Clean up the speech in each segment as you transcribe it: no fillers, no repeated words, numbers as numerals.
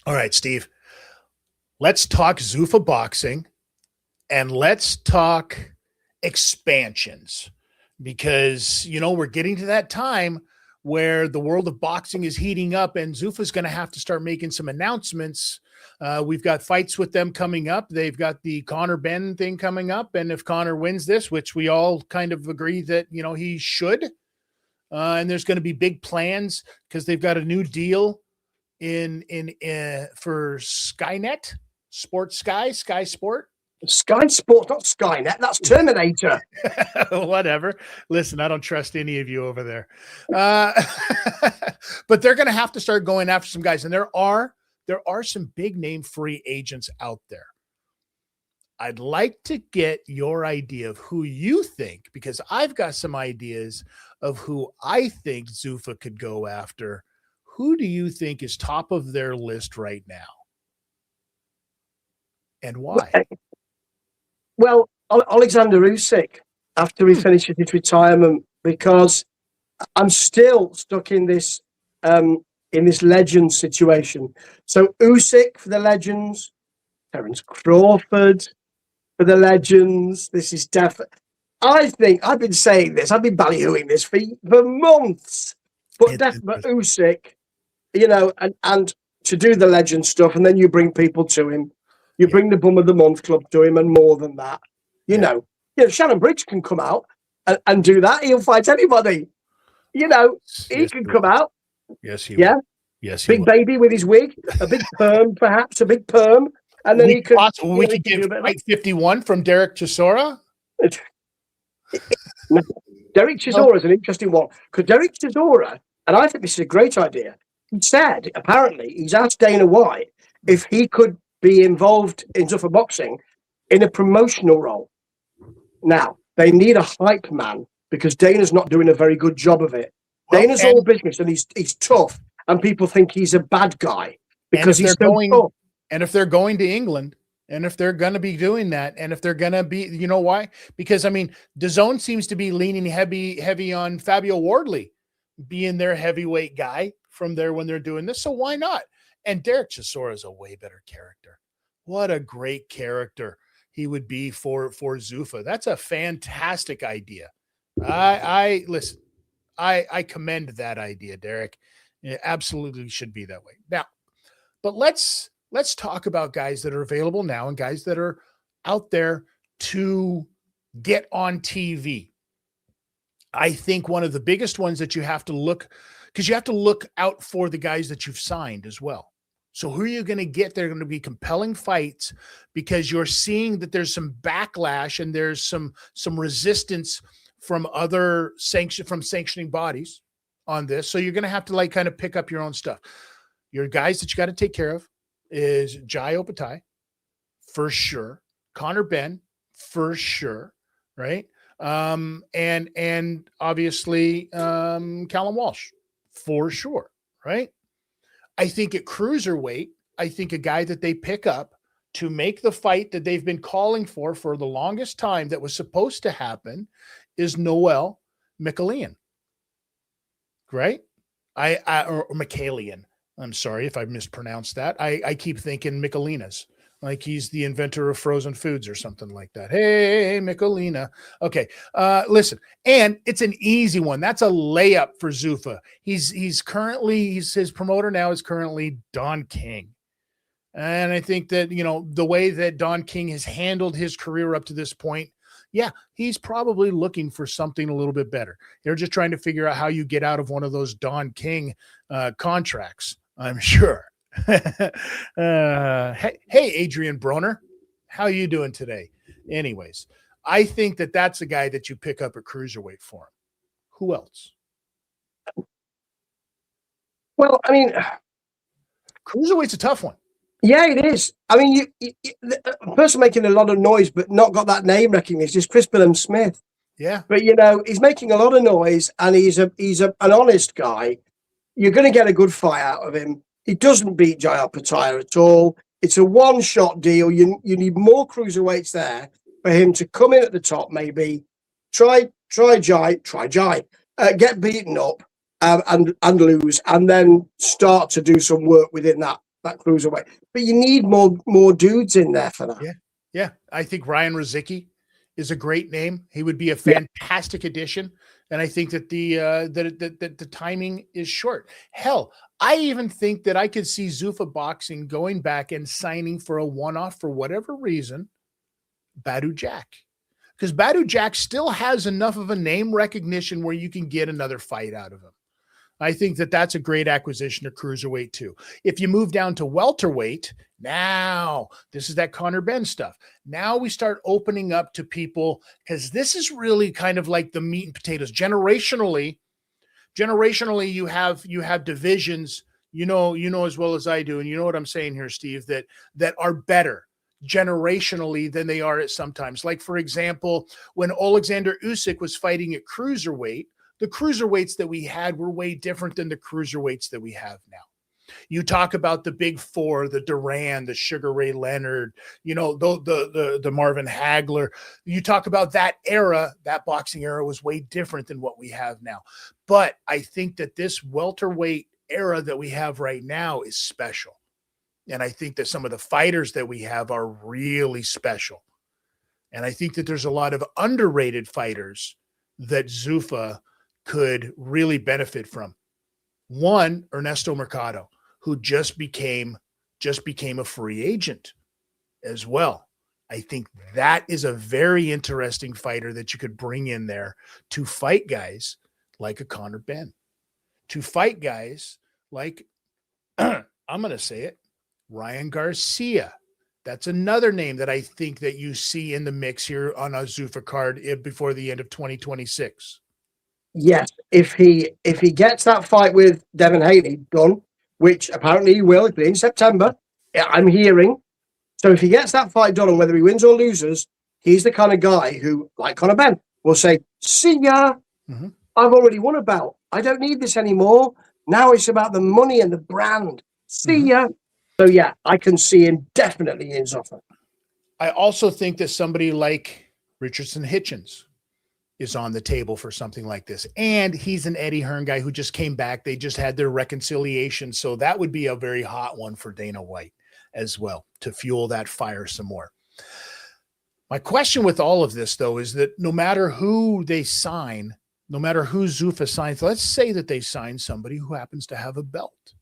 All right, Steve. Let's talk Zuffa Boxing and let's talk expansions because, we're getting to that time where the world of boxing is heating up and Zuffa's going to have to start making some announcements. We've got fights with them coming up. They've got the Conor Ben thing coming up. And if Conor wins this, which we all kind of agree that, he should, and there's going to be big plans because they've got a new deal in for Skynet, Sky Sport. Sky Sports, not Skynet. That's Terminator. Whatever. Listen, I don't trust any of you over there. But they're going to have to start going after some guys, and there are some big name free agents out there. I'd like to get your idea of who you think, because I've got some ideas of who I think Zuffa could go after. Who do you think is top of their list right now? And why? Well, Alexander Usyk, after he finishes his retirement, because I'm still stuck in this legend situation. So Usyk for the legends, Terence Crawford for the legends. This is definitely. I think I've been saying this. I've been ballyhooing this for months. But definitely Usyk, and to do the legend stuff, and then you bring people to him. You bring the Bum of the Month Club to him, and more than that, Shannon Briggs can come out and do that. He'll fight anybody. He can come out. Yes, he will. Yes, big baby with his wig, a big perm, perhaps a big perm, and then he could. We could give fight 51 from Derek Chisora. No, Derek Chisora is an interesting one because Derek Chisora, and I think this is a great idea. He said apparently he's asked Dana White if he could be involved in Zuffa Boxing in a promotional role. Now, they need a hype man because Dana's not doing a very good job of it. Dana's all business and he's tough, and people think he's a bad guy because he's so tough. And if they're going to England, and if they're going to be doing that, and if they're going to be, you know why? Because, DAZN seems to be leaning heavy on Fabio Wardley being their heavyweight guy from there when they're doing this. So why not? And Derek Chisora is a way better character. What a great character he would be for Zuffa. That's a fantastic idea. I commend that idea, Derek. It absolutely should be that way. Now, but let's talk about guys that are available now and guys that are out there to get on TV. I think one of the biggest ones that you have to look, because you have to look out for the guys that you've signed as well. So who are you going to get? They're going to be compelling fights because you're seeing that there's some backlash and there's some resistance from other sanctioning bodies on this. So you're going to have to kind of pick up your own stuff. Your guys that you got to take care of is Jai Opetaia, for sure. Conor Ben, for sure. Right. And obviously Callum Walsh, for sure. Right. I think at cruiserweight, I think a guy that they pick up to make the fight that they've been calling for the longest time that was supposed to happen is Noel Mikhailian. Right? Or Mikhailian. I'm sorry if I mispronounced that. I keep thinking Michelinas, like he's the inventor of frozen foods or something like that. Hey, Michelina. Okay. Listen, and it's an easy one. That's a layup for Zuffa. His promoter now is currently Don King. And I think that, the way that Don King has handled his career up to this point, he's probably looking for something a little bit better. They're just trying to figure out how you get out of one of those Don King contracts, I'm sure. Hey, Adrian Broner, how you doing today? Anyways, I think that that's a guy that you pick up at cruiserweight for him. Who else? Well, cruiserweight's a tough one. Yeah, it is. The person making a lot of noise but not got that name recognition is Chris Billham-Smith. Yeah, but he's making a lot of noise and he's an honest guy. You're going to get a good fight out of him. He doesn't beat Jai Opetaia at all. It's a one-shot deal. You need more cruiserweights there for him to come in at the top, maybe try Jai, get beaten up and lose, and then start to do some work within that cruiserweight. But you need more dudes in there for that. Yeah. I think Ryan Rozicki is a great name. He would be a fantastic addition. And I think that the timing is short. Hell, I even think that I could see Zuffa Boxing going back and signing for a one-off for whatever reason, Badu Jack. Because Badu Jack still has enough of a name recognition where you can get another fight out of him. I think that that's a great acquisition of cruiserweight too. If you move down to welterweight, now this is that Conor Benn stuff. Now we start opening up to people, because this is really kind of like the meat and potatoes. Generationally, you have divisions, you know as well as I do, and you know what I'm saying here, Steve, that are better generationally than they are at sometimes. Like, for example, when Alexander Usyk was fighting at cruiserweight, the cruiserweights that we had were way different than the cruiserweights that we have now. You talk about the big four, the Duran, the Sugar Ray Leonard, the Marvin Hagler. You talk about that era, that boxing era was way different than what we have now. But I think that this welterweight era that we have right now is special. And I think that some of the fighters that we have are really special. And I think that there's a lot of underrated fighters that Zuffa could really benefit from. One, Ernesto Mercado, who just became a free agent as well. I think that is a very interesting fighter that you could bring in there to fight guys like a Conor Benn, to fight guys like, I'm going to say it, Ryan Garcia. That's another name that I think that you see in the mix here on a Zuffa card before the end of 2026. Yes, if he gets that fight with Devin Haney done, which apparently he will in September, I'm hearing. So if he gets that fight done, and whether he wins or loses, he's the kind of guy who, like Conor Benn, will say, "See ya, I've already won a belt. I don't need this anymore. Now it's about the money and the brand. See ya." So yeah, I can see him definitely in Zuffa. I also think that somebody like Richardson Hitchens is on the table for something like this. And he's an Eddie Hearn guy who just came back. They just had their reconciliation. So that would be a very hot one for Dana White as well, to fuel that fire some more. My question with all of this, though, is that no matter who they sign, no matter who Zuffa signs, let's say that they sign somebody who happens to have a belt.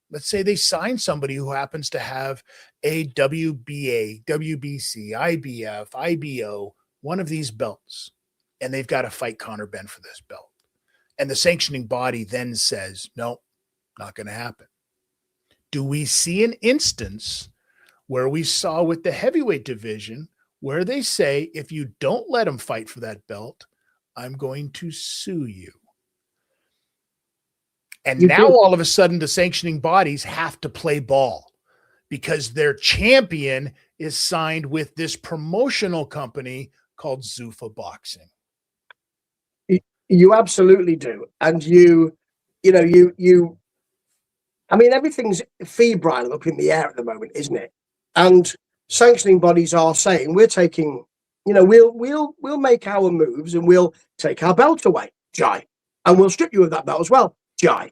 Let's say they sign somebody who happens to have a WBA, WBC, IBF, IBO, one of these belts, and they've got to fight Conor Benn for this belt. And the sanctioning body then says, no, not going to happen. Do we see an instance where we saw with the heavyweight division where they say, if you don't let him fight for that belt, I'm going to sue you? And now all of a sudden the sanctioning bodies have to play ball because their champion is signed with this promotional company called Zuffa Boxing. You absolutely do. And I mean, everything's febrile up in the air at the moment, isn't it? And sanctioning bodies are saying, we're taking, we'll make our moves and we'll take our belt away, Jai. And we'll strip you of that belt as well, Jai.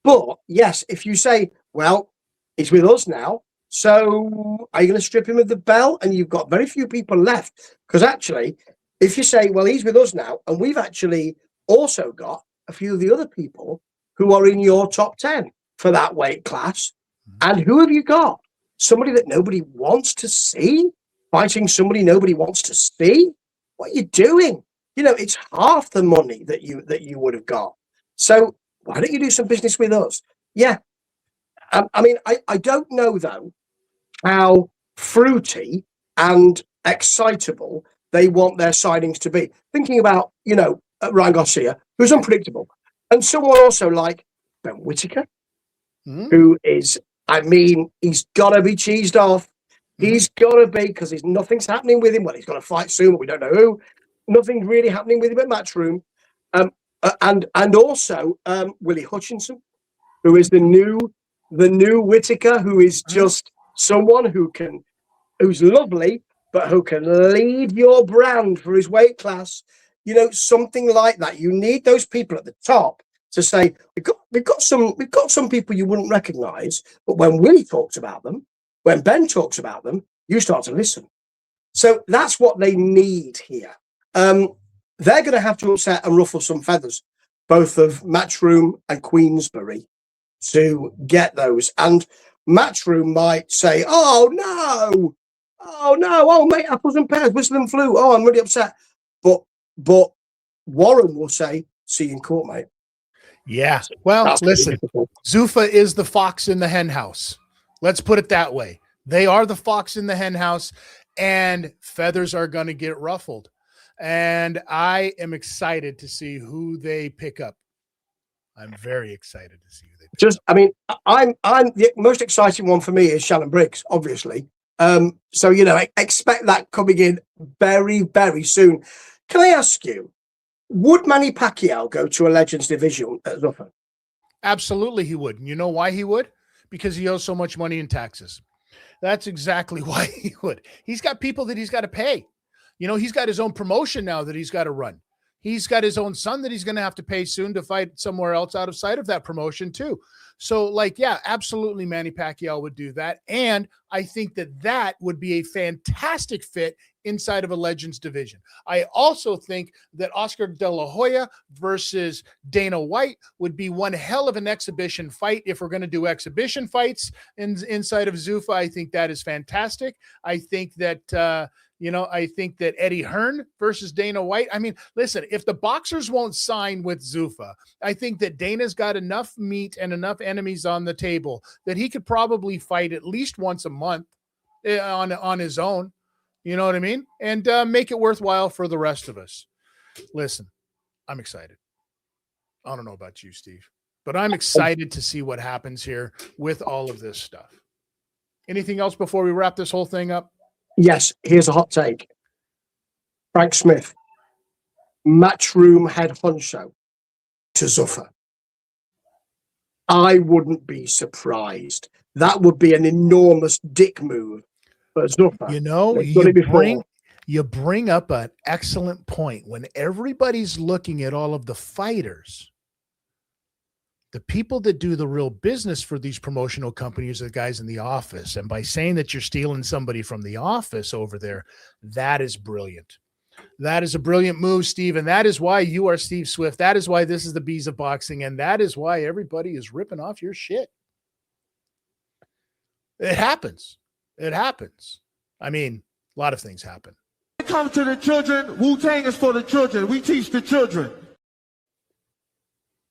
But yes, if you say, well, he's with us now, so are you going to strip him of the belt? And you've got very few people left. Because actually, if you say, well, he's with us now, and we've actually also got a few of the other people who are in your top 10 for that weight class. And who have you got? Somebody that nobody wants to see? Fighting somebody nobody wants to see? What are you doing? It's half the money that you would have got. So why don't you do some business with us? Yeah. I mean, I don't know, though, how fruity and excitable they want their signings to be. Thinking about, Ryan Garcia, who's unpredictable. And someone also like Ben Whittaker, who is, he's got to be cheesed off. He's got to be, because nothing's happening with him. Well, he's got to fight soon, but we don't know who. Nothing's really happening with him at Matchroom. And also Willie Hutchinson, who is the new Whittaker, who is just someone who's lovely, but who can lead your brand for his weight class. Something like that. You need those people at the top to say we've got some people you wouldn't recognise, but when Willie talks about them, when Ben talks about them, you start to listen. So that's what they need here. They're going to have to upset and ruffle some feathers, both of Matchroom and Queensberry, to get those. And Matchroom might say, oh no, oh mate, apples and pears, whistle and flew. Oh, I'm really upset. But Warren will say, see you in court, mate. Yeah. Well, listen, Zuffa is the fox in the hen house. Let's put it that way. They are the fox in the hen house, and feathers are going to get ruffled. And I am excited to see who they pick up. I'm very excited to see who they pick up. I mean, I'm the most exciting one for me is Shannon Briggs, obviously. So, you know, expect that coming in very, very soon. Can I ask you, would Manny Pacquiao go to a Legends division at Zuffa? Absolutely he would. And you know why he would? Because he owes so much money in taxes. That's exactly why he would. He's got people that he's got to pay. You know, he's got his own promotion now that he's got to run. He's got his own son that he's going to have to pay soon to fight somewhere else out of sight of that promotion too. So, like, yeah, absolutely Manny Pacquiao would do that. And I think that that would be a fantastic fit inside of a Legends division. I also think that Oscar De La Hoya versus Dana White would be one hell of an exhibition fight. If we're going to do exhibition fights inside of Zuffa, I think that is fantastic. I think that, I think that Eddie Hearn versus Dana White. I mean, listen, if the boxers won't sign with Zuffa, I think that Dana's got enough meat and enough enemies on the table that he could probably fight at least once a month on his own. You know what I mean? And make it worthwhile for the rest of us. Listen, I'm excited. I don't know about you, Steve, but I'm excited to see what happens here with all of this stuff. Anything else before we wrap this whole thing up? Yes, here's a hot take. Frank Smith, Matchroom head honcho to Zuffa. I wouldn't be surprised. That would be an enormous dick move for Zuffa. You know, you bring up an excellent point. When everybody's looking at all of the fighters, the people that do the real business for these promotional companies are the guys in the office. And by saying that you're stealing somebody from the office over there, that is brilliant. That is a brilliant move, Steve. And that is why you are Steve Swift. That is why this is the Bees of Boxing. And that is why everybody is ripping off your shit. It happens. It happens. I mean, a lot of things happen. When it comes to the children, Wu-Tang is for the children. We teach the children.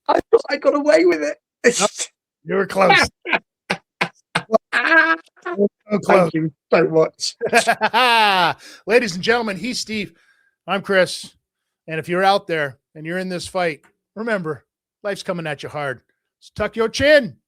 I thought I got away with it. You were close. Thank you so much. Ladies and gentlemen, he's Steve. I'm Chris. And if you're out there and you're in this fight, remember, life's coming at you hard. So tuck your chin.